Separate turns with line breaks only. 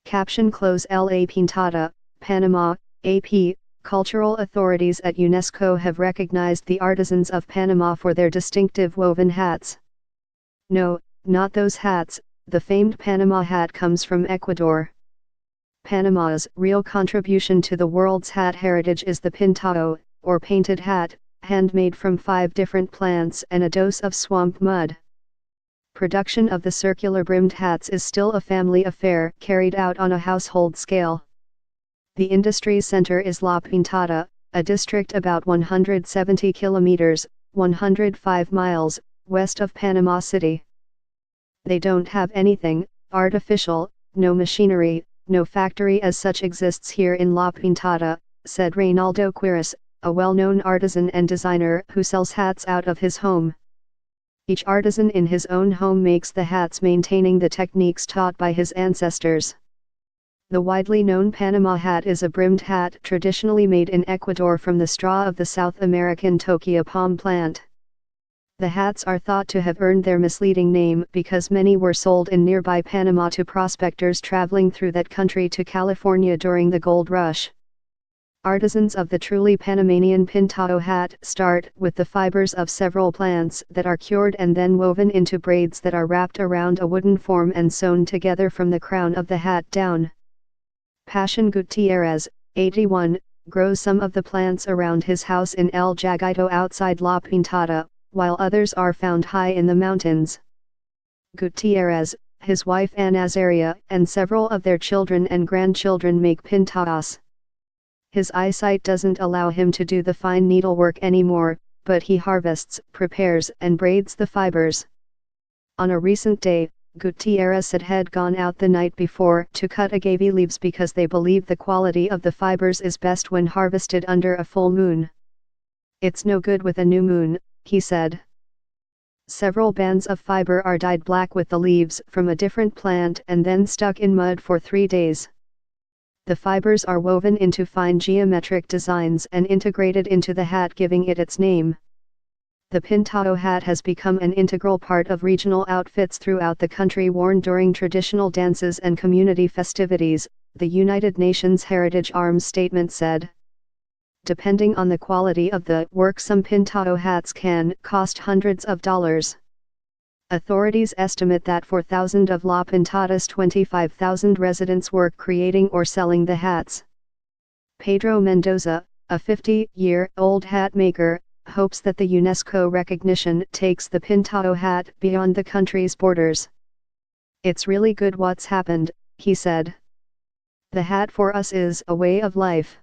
Caption close La Pintada, Panama, AP. Cultural authorities at UNESCO have recognized the artisans of Panama for their distinctive woven hats. No, not those hats, the famed Panama hat comes from Ecuador. Panama's real contribution to the world's hat heritage is the pintado, or painted hat, handmade from 5 different plants and a dose of swamp mud. Production of the circular-brimmed hats is still a family affair carried out on a household scale. The industry's center is La Pintada, a district about 170 kilometers, 105 miles, west of Panama City. They don't have anything artificial, no machinery, no factory as such exists here in La Pintada, said Reynaldo Quiris, a well-known artisan and designer who sells hats out of his home. Each artisan in his own home makes the hats maintaining the techniques taught by his ancestors. The widely known Panama hat is a brimmed hat traditionally made in Ecuador from the straw of the South American tokia palm plant. The hats are thought to have earned their misleading name because many were sold in nearby Panama to prospectors traveling through that country to California during the gold rush. Artisans of the truly Panamanian pintado hat start with the fibers of several plants that are cured and then woven into braids that are wrapped around a wooden form and sewn together from the crown of the hat down. Passion Gutierrez, 81, grows some of the plants around his house in El Jaguito outside La Pintada, while others are found high in the mountains. Gutierrez, his wife Anazaria, and several of their children and grandchildren make pintadas. His eyesight doesn't allow him to do the fine needlework anymore, but he harvests, prepares and braids the fibers. On a recent day, Gutierrez had gone out the night before to cut agave leaves because they believe the quality of the fibers is best when harvested under a full moon. It's no good with a new moon, he said. Several bands of fiber are dyed black with the leaves from a different plant and then stuck in mud for 3 days. The fibers are woven into fine geometric designs and integrated into the hat, giving it its name. The pintado hat has become an integral part of regional outfits throughout the country, worn during traditional dances and community festivities, the United Nations Heritage Arms statement said. Depending on the quality of the work, some pintado hats can cost hundreds of dollars. Authorities estimate that 4,000 of La Pintada's 25,000 residents work creating or selling the hats. Pedro Mendoza, a 50-year-old hat maker, hopes that the UNESCO recognition takes the pintado hat beyond the country's borders. It's really good what's happened, he said. The hat for us is a way of life.